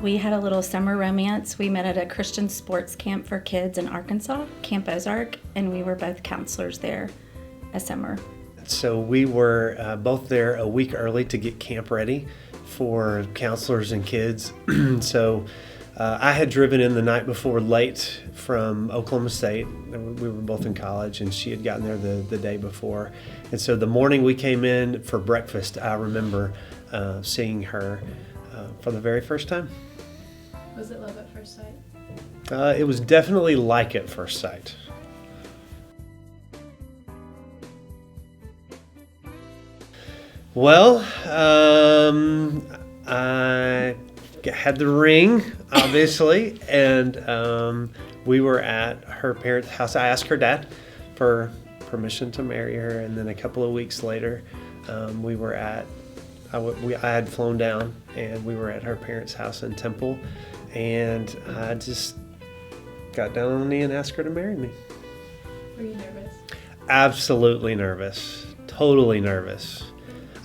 We had a little summer romance. We met at a Christian sports camp for kids in Arkansas, Camp Ozark, and we were both counselors there a summer. So we were both there a week early to get camp ready for counselors and kids. So I had driven in the night before late from Oklahoma State. We were both in college, and she had gotten there the day before. And so the morning we came in for breakfast, I remember seeing her for the very first time. Was it love at first sight? It was definitely like at first sight. Well, I had the ring, obviously, and we were at her parents' house. I asked her dad for permission to marry her, and then a couple of weeks later, we were at, I had flown down, and we were at her parents' house in Temple, and I just got down on the knee and asked her to marry me. Were you nervous? Absolutely nervous. Totally nervous.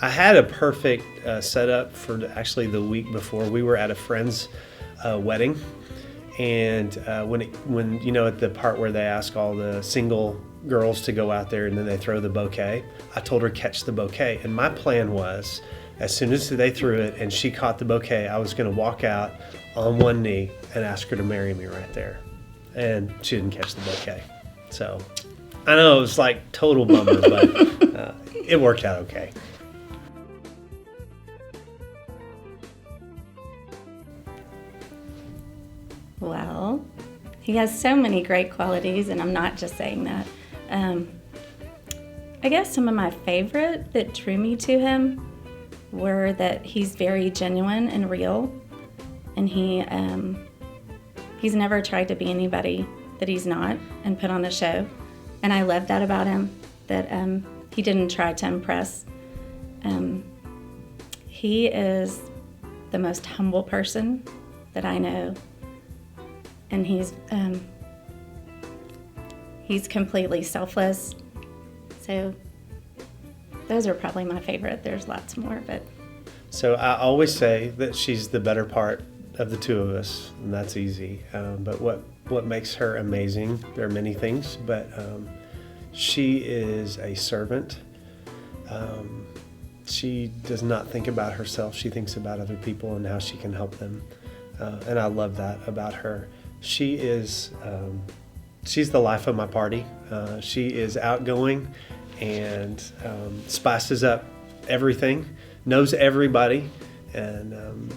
I had a perfect setup for actually the week before. We were at a friend's wedding, and when you know, at the part where they ask all the single girls to go out there and then they throw the bouquet, I told her catch the bouquet, and my plan was, as soon as they threw it and she caught the bouquet, I was going to walk out on one knee and ask her to marry me right there. And she didn't catch the bouquet. So I know it was like total bummer, but it worked out okay. Well, he has so many great qualities, and I'm not just saying that. I guess some of my favorite that drew me to him were that he's very genuine and real, and he's never tried to be anybody that he's not and put on a show. And I love that about him, that he didn't try to impress. He is the most humble person that I know, and he's completely selfless. So those are probably my favorite. There's lots more, but. So I always say that she's the better part of the two of us, and that's easy. But what makes her amazing, there are many things, but she is a servant. She does not think about herself. She thinks about other people and how she can help them. And I love that about her. She is, she's the life of my party. She is outgoing and spices up everything, knows everybody, and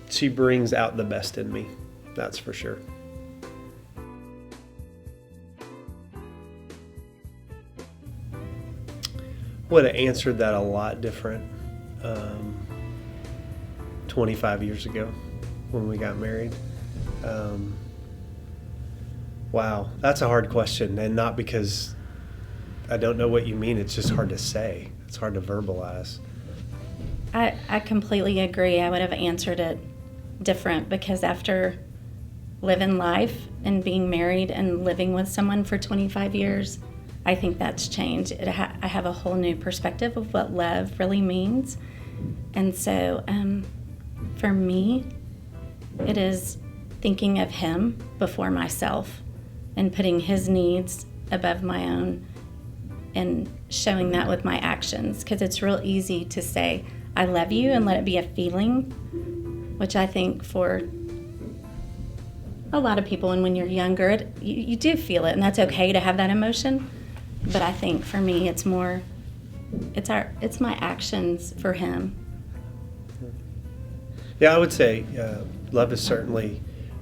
she brings out the best in me, that's for sure. Would have answered that a lot different 25 years ago when we got married. Wow, that's a hard question, and not because I don't know what you mean, it's just hard to say. It's hard to verbalize. I completely agree. I would have answered it different, because after living life and being married and living with someone for 25 years, I think that's changed. I have a whole new perspective of what love really means. And so for me, it is thinking of him before myself and putting his needs above my own and showing that with my actions, because it's real easy to say, I love you, and let it be a feeling, which I think for a lot of people, and when you're younger, you do feel it, and that's okay to have that emotion. But I think for me, it's more, it's my actions for him. Yeah, I would say love is certainly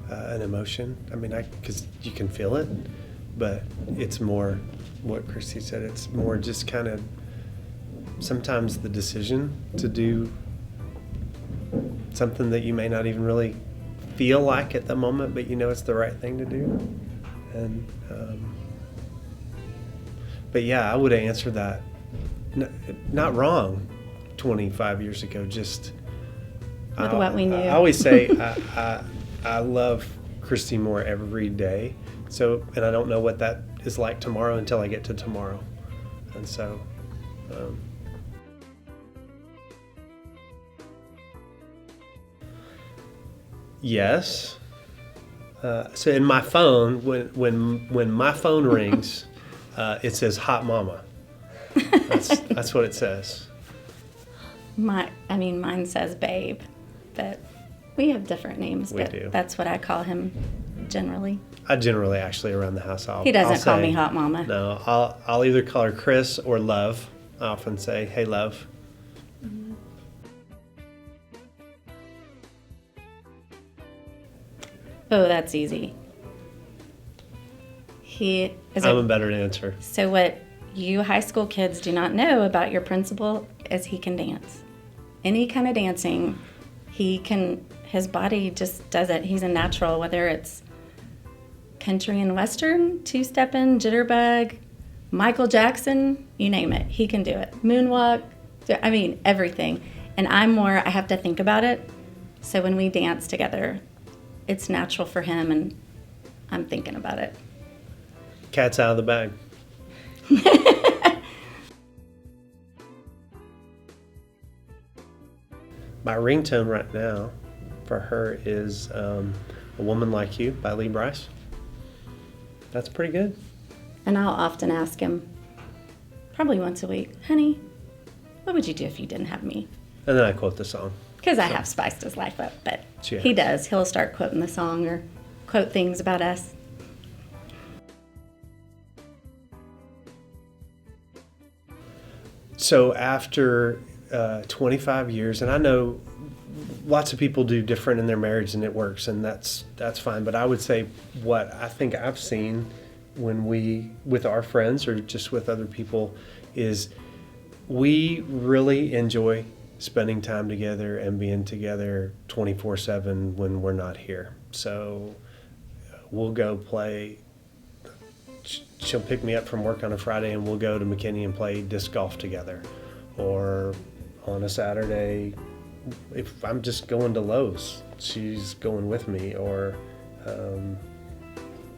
an emotion. I mean, because you can feel it, but it's more what Christy said. It's more just kind of sometimes the decision to do something that you may not even really feel like at the moment, but you know it's the right thing to do. And but yeah, I would have answered that not wrong 25 years ago, just with what we knew. I always say I love Christy more every day. So, and I don't know what that is like tomorrow until I get to tomorrow. And so, um, yes. So in my phone, when my phone rings, it says "Hot Mama." That's what it says. Mine says Babe, but we have different names. We but do. That's what I call him generally. I generally actually around the house He doesn't I'll call say- me Hot Mama. No, I'll either call her Chris or Love. I often say, "Hey, Love." Oh, that's easy. He is I'm a better dancer. So what you high school kids do not know about your principal is he can dance. Any kind of dancing, his body just does it. He's a natural, whether it's country and western, two-stepping, jitterbug, Michael Jackson, you name it. He can do it. Moonwalk, everything. And I have to think about it. So when we dance together, it's natural for him and I'm thinking about it. Cat's out of the bag. My ringtone right now for her is A Woman Like You by Lee Brice. That's pretty good. And I'll often ask him, probably once a week, honey, what would you do if you didn't have me? And then I quote the song. Because I have spiced his life up, but She he has. does. He'll start quoting the song or quote things about us. So after 25 years, and I know lots of people do different in their marriage and it works, and that's fine. But I would say what I think I've seen with our friends or just with other people is we really enjoy spending time together and being together 24/7 when we're not here. So we'll go play. She'll pick me up from work on a Friday and we'll go to McKinney and play disc golf together. Or on a Saturday, if I'm just going to Lowe's, she's going with me, or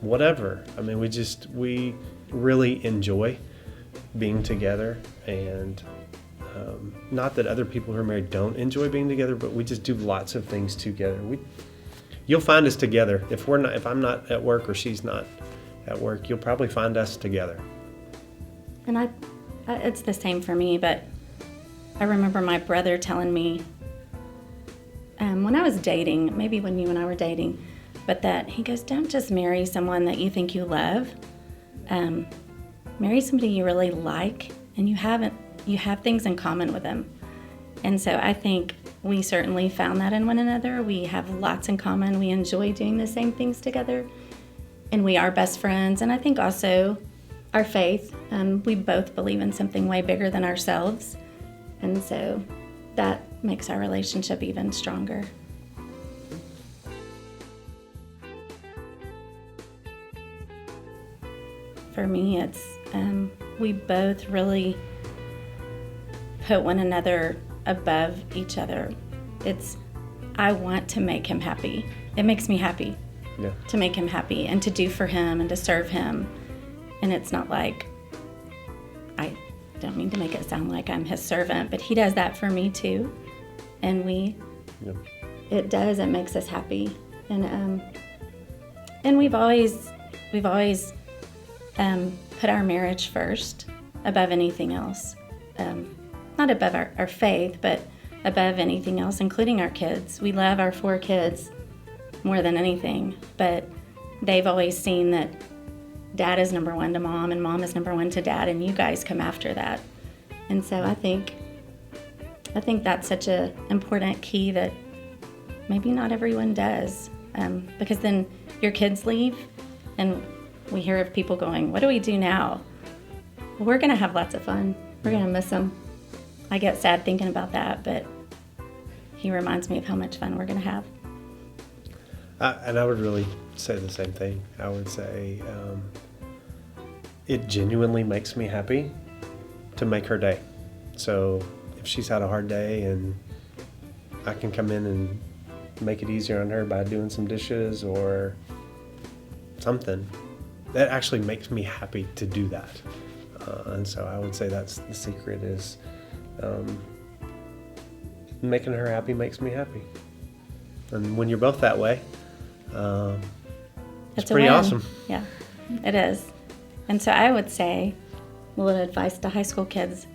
whatever. I mean, we really enjoy being together, and not that other people who are married don't enjoy being together, but we just do lots of things together. You'll find us together. If I'm not at work or she's not at work, you'll probably find us together. And it's the same for me, but I remember my brother telling me when I was dating, maybe when you and I were dating, but that he goes, don't just marry someone that you think you love. Marry somebody you really like, and you have things in common with them. And so I think we certainly found that in one another. We have lots in common. We enjoy doing the same things together, and we are best friends. And I think also our faith, we both believe in something way bigger than ourselves. And so that makes our relationship even stronger. For me, it's we both really put one another above each other. I want to make him happy. It makes me happy to make him happy and to do for him and to serve him. And it's not like, I don't mean to make it sound like I'm his servant, but he does that for me too. And it makes us happy. And we've always put our marriage first above anything else. Not above our faith, but above anything else, including our kids. We love our 4 kids more than anything, but they've always seen that dad is number one to mom and mom is number one to dad, and you guys come after that. And so I think that's such an important key that maybe not everyone does, because then your kids leave and we hear of people going, what do we do now? Well, we're going to have lots of fun. We're going to miss them. I get sad thinking about that, but he reminds me of how much fun we're going to have. And I would really say the same thing. I would say it genuinely makes me happy to make her day. So if she's had a hard day and I can come in and make it easier on her by doing some dishes or something. That actually makes me happy to do that. And so I would say that's the secret is making her happy makes me happy. And when you're both that way, it's It's a pretty win. awesome. Yeah, it is. And so I would say, a little advice to high school kids,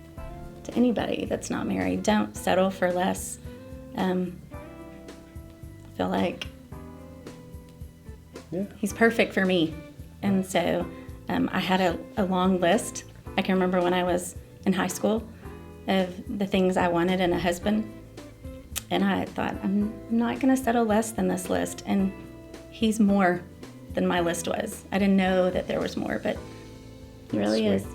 to anybody that's not married, don't settle for less. I feel like Yeah. he's perfect for me. And so I had a long list. I can remember when I was in high school of the things I wanted in a husband. And I thought, I'm not going to settle less than this list. And he's more than my list was. I didn't know that there was more, but he really Sweet. is.